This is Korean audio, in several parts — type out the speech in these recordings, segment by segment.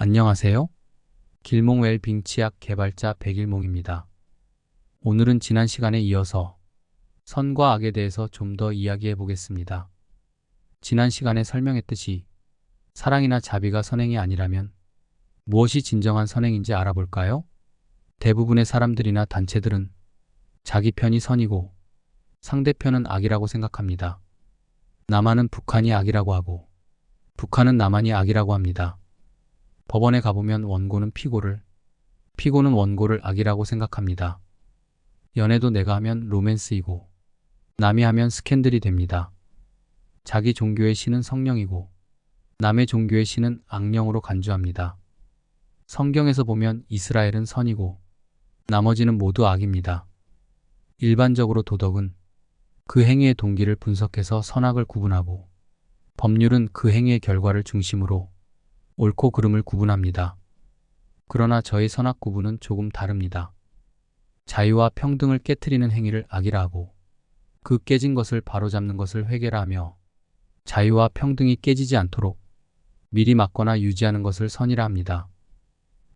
안녕하세요. 길몽 웰빙 치약 개발자 백일몽입니다. 오늘은 지난 시간에 이어서 선과 악에 대해서 좀 더 이야기해 보겠습니다. 지난 시간에 설명했듯이 사랑이나 자비가 선행이 아니라면 무엇이 진정한 선행인지 알아볼까요? 대부분의 사람들이나 단체들은 자기 편이 선이고 상대편은 악이라고 생각합니다. 남한은 북한이 악이라고 하고 북한은 남한이 악이라고 합니다. 법원에 가보면 원고는 피고를, 피고는 원고를 악이라고 생각합니다. 연애도 내가 하면 로맨스이고 남이 하면 스캔들이 됩니다. 자기 종교의 신은 성령이고 남의 종교의 신은 악령으로 간주합니다. 성경에서 보면 이스라엘은 선이고 나머지는 모두 악입니다. 일반적으로 도덕은 그 행위의 동기를 분석해서 선악을 구분하고 법률은 그 행위의 결과를 중심으로 옳고 그름을 구분합니다. 그러나 저희 선악 구분은 조금 다릅니다. 자유와 평등을 깨트리는 행위를 악이라 하고 그 깨진 것을 바로잡는 것을 회개라 하며 자유와 평등이 깨지지 않도록 미리 막거나 유지하는 것을 선이라 합니다.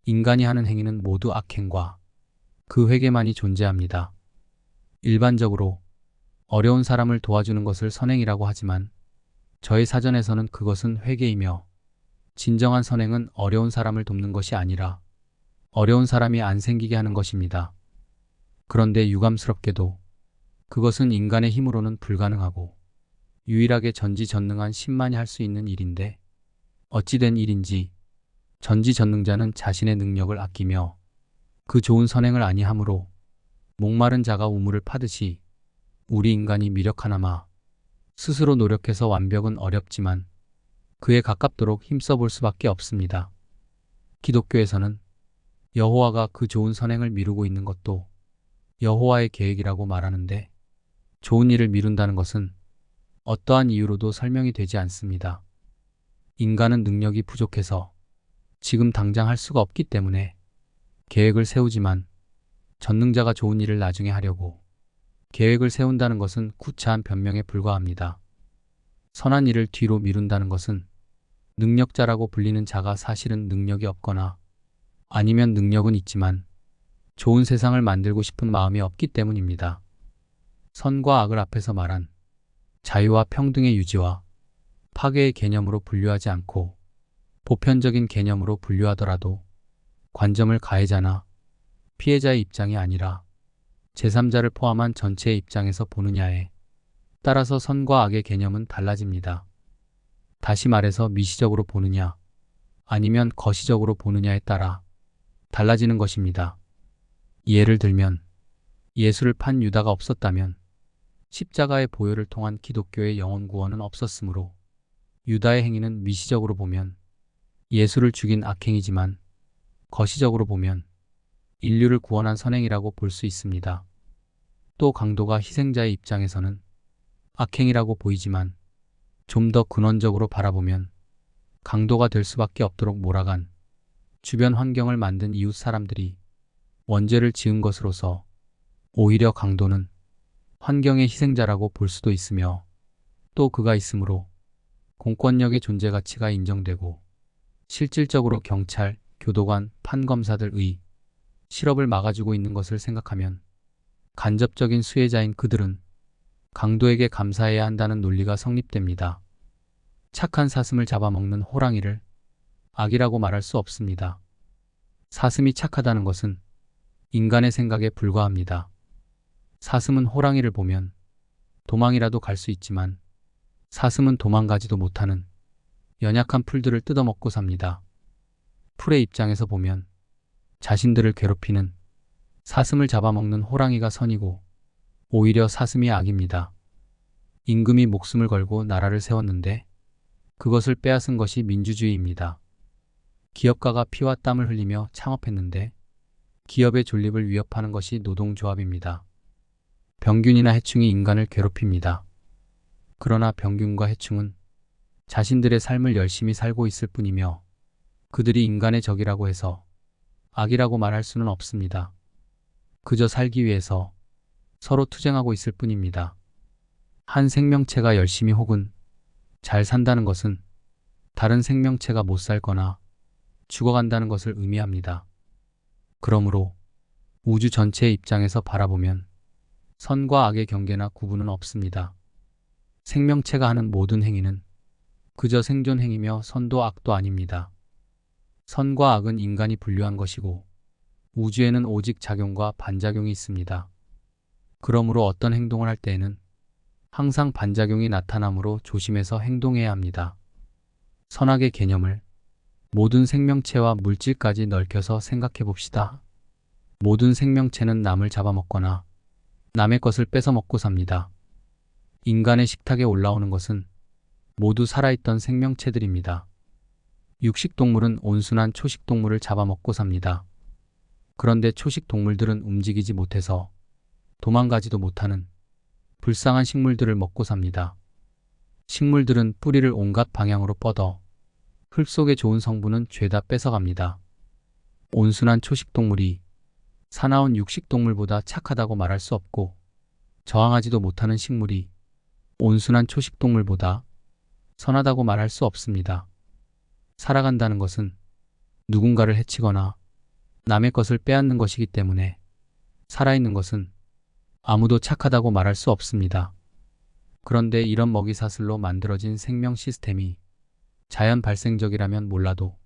인간이 하는 행위는 모두 악행과 그 회개만이 존재합니다. 일반적으로 어려운 사람을 도와주는 것을 선행이라고 하지만 저희 사전에서는 그것은 회개이며 진정한 선행은 어려운 사람을 돕는 것이 아니라 어려운 사람이 안 생기게 하는 것입니다. 그런데 유감스럽게도 그것은 인간의 힘으로는 불가능하고 유일하게 전지전능한 신만이 할 수 있는 일인데 어찌된 일인지 전지전능자는 자신의 능력을 아끼며 그 좋은 선행을 아니하므로 목마른 자가 우물을 파듯이 우리 인간이 미력 하나마 스스로 노력해서 완벽은 어렵지만 그에 가깝도록 힘써볼 수밖에 없습니다. 기독교에서는 여호와가 그 좋은 선행을 미루고 있는 것도 여호와의 계획이라고 말하는데 좋은 일을 미룬다는 것은 어떠한 이유로도 설명이 되지 않습니다. 인간은 능력이 부족해서 지금 당장 할 수가 없기 때문에 계획을 세우지만 전능자가 좋은 일을 나중에 하려고 계획을 세운다는 것은 구차한 변명에 불과합니다. 선한 일을 뒤로 미룬다는 것은 능력자라고 불리는 자가 사실은 능력이 없거나 아니면 능력은 있지만 좋은 세상을 만들고 싶은 마음이 없기 때문입니다. 선과 악을 앞에서 말한 자유와 평등의 유지와 파괴의 개념으로 분류하지 않고 보편적인 개념으로 분류하더라도 관점을 가해자나 피해자의 입장이 아니라 제3자를 포함한 전체의 입장에서 보느냐에 따라서 선과 악의 개념은 달라집니다. 다시 말해서 미시적으로 보느냐 아니면 거시적으로 보느냐에 따라 달라지는 것입니다. 예를 들면 예수를 판 유다가 없었다면 십자가의 보혈을 통한 기독교의 영혼 구원은 없었으므로 유다의 행위는 미시적으로 보면 예수를 죽인 악행이지만 거시적으로 보면 인류를 구원한 선행이라고 볼 수 있습니다. 또 강도가 희생자의 입장에서는 악행이라고 보이지만 좀 더 근원적으로 바라보면 강도가 될 수밖에 없도록 몰아간 주변 환경을 만든 이웃 사람들이 원죄를 지은 것으로서 오히려 강도는 환경의 희생자라고 볼 수도 있으며 또 그가 있으므로 공권력의 존재 가치가 인정되고 실질적으로 경찰, 교도관, 판검사들의 실업을 막아주고 있는 것을 생각하면 간접적인 수혜자인 그들은 강도에게 감사해야 한다는 논리가 성립됩니다. 착한 사슴을 잡아먹는 호랑이를 악이라고 말할 수 없습니다. 사슴이 착하다는 것은 인간의 생각에 불과합니다. 사슴은 호랑이를 보면 도망이라도 갈 수 있지만 사슴은 도망가지도 못하는 연약한 풀들을 뜯어먹고 삽니다. 풀의 입장에서 보면 자신들을 괴롭히는 사슴을 잡아먹는 호랑이가 선이고 오히려 사슴이 악입니다. 임금이 목숨을 걸고 나라를 세웠는데 그것을 빼앗은 것이 민주주의입니다. 기업가가 피와 땀을 흘리며 창업했는데 기업의 존립을 위협하는 것이 노동조합입니다. 병균이나 해충이 인간을 괴롭힙니다. 그러나 병균과 해충은 자신들의 삶을 열심히 살고 있을 뿐이며 그들이 인간의 적이라고 해서 악이라고 말할 수는 없습니다. 그저 살기 위해서 서로 투쟁하고 있을 뿐입니다. 한 생명체가 열심히 혹은 잘 산다는 것은 다른 생명체가 못 살거나 죽어간다는 것을 의미합니다. 그러므로 우주 전체의 입장에서 바라보면 선과 악의 경계나 구분은 없습니다. 생명체가 하는 모든 행위는 그저 생존 행위며 선도 악도 아닙니다. 선과 악은 인간이 분류한 것이고 우주에는 오직 작용과 반작용이 있습니다. 그러므로 어떤 행동을 할 때에는 항상 반작용이 나타나므로 조심해서 행동해야 합니다. 선악의 개념을 모든 생명체와 물질까지 넓혀서 생각해 봅시다. 모든 생명체는 남을 잡아먹거나 남의 것을 뺏어 먹고 삽니다. 인간의 식탁에 올라오는 것은 모두 살아있던 생명체들입니다. 육식동물은 온순한 초식동물을 잡아먹고 삽니다. 그런데 초식동물들은 움직이지 못해서 도망가지도 못하는 불쌍한 식물들을 먹고 삽니다. 식물들은 뿌리를 온갖 방향으로 뻗어 흙 속의 좋은 성분은 죄다 뺏어갑니다. 온순한 초식동물이 사나운 육식동물보다 착하다고 말할 수 없고 저항하지도 못하는 식물이 온순한 초식동물보다 선하다고 말할 수 없습니다. 살아간다는 것은 누군가를 해치거나 남의 것을 빼앗는 것이기 때문에 살아있는 것은 아무도 착하다고 말할 수 없습니다. 그런데 이런 먹이사슬로 만들어진 생명 시스템이 자연 발생적이라면 몰라도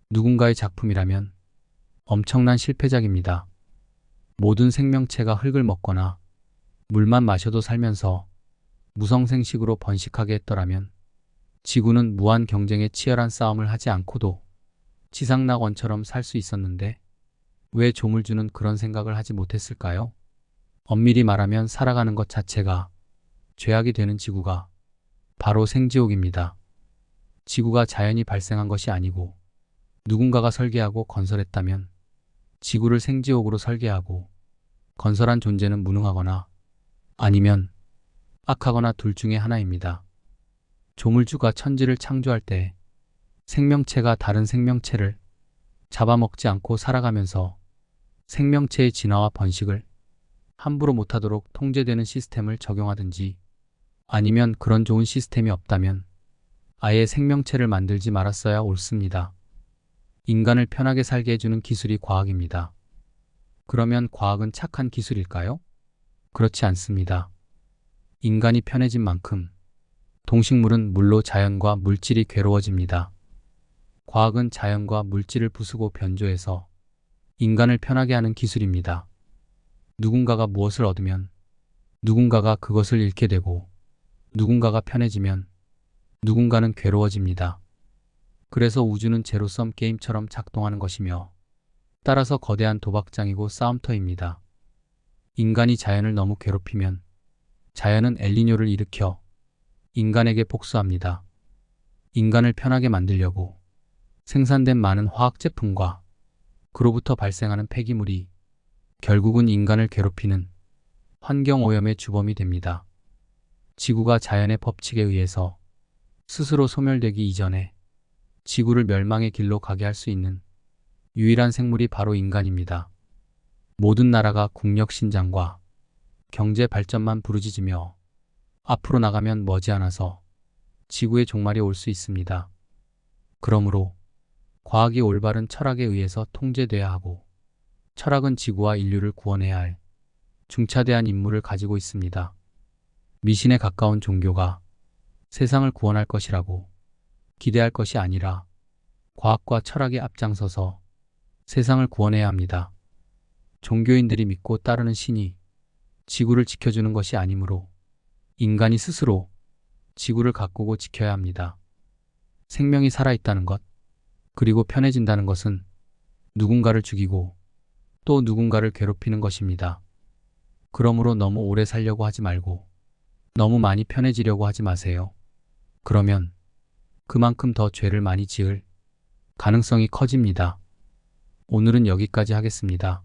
누군가의 작품이라면 엄청난 실패작입니다. 모든 생명체가 흙을 먹거나 물만 마셔도 살면서 무성생식으로 번식하게 했더라면 지구는 무한 경쟁의 치열한 싸움을 하지 않고도 지상낙원처럼 살 수 있었는데 왜 조물주는 그런 생각을 하지 못했을까요? 엄밀히 말하면 살아가는 것 자체가 죄악이 되는 지구가 바로 생지옥입니다. 지구가 자연히 발생한 것이 아니고 누군가가 설계하고 건설했다면 지구를 생지옥으로 설계하고 건설한 존재는 무능하거나 아니면 악하거나 둘 중에 하나입니다. 조물주가 천지를 창조할 때 생명체가 다른 생명체를 잡아먹지 않고 살아가면서 생명체의 진화와 번식을 함부로 못하도록 통제되는 시스템을 적용하든지 아니면 그런 좋은 시스템이 없다면 아예 생명체를 만들지 말았어야 옳습니다. 인간을 편하게 살게 해주는 기술이 과학입니다. 그러면 과학은 착한 기술일까요? 그렇지 않습니다. 인간이 편해진 만큼 동식물은 물로 자연과 물질이 괴로워집니다. 과학은 자연과 물질을 부수고 변조해서 인간을 편하게 하는 기술입니다. 누군가가 무엇을 얻으면 누군가가 그것을 잃게 되고 누군가가 편해지면 누군가는 괴로워집니다. 그래서 우주는 제로섬 게임처럼 작동하는 것이며 따라서 거대한 도박장이고 싸움터입니다. 인간이 자연을 너무 괴롭히면 자연은 엘니뇨를 일으켜 인간에게 복수합니다. 인간을 편하게 만들려고 생산된 많은 화학제품과 그로부터 발생하는 폐기물이 결국은 인간을 괴롭히는 환경오염의 주범이 됩니다. 지구가 자연의 법칙에 의해서 스스로 소멸되기 이전에 지구를 멸망의 길로 가게 할 수 있는 유일한 생물이 바로 인간입니다. 모든 나라가 국력 신장과 경제 발전만 부르짖으며 앞으로 나가면 머지않아서 지구의 종말이 올 수 있습니다. 그러므로 과학이 올바른 철학에 의해서 통제돼야 하고 철학은 지구와 인류를 구원해야 할 중차대한 임무를 가지고 있습니다. 미신에 가까운 종교가 세상을 구원할 것이라고 기대할 것이 아니라 과학과 철학에 앞장서서 세상을 구원해야 합니다. 종교인들이 믿고 따르는 신이 지구를 지켜주는 것이 아니므로 인간이 스스로 지구를 가꾸고 지켜야 합니다. 생명이 살아있다는 것, 그리고 편해진다는 것은 누군가를 죽이고 또 누군가를 괴롭히는 것입니다. 그러므로 너무 오래 살려고 하지 말고 너무 많이 편해지려고 하지 마세요. 그러면 그만큼 더 죄를 많이 지을 가능성이 커집니다. 오늘은 여기까지 하겠습니다.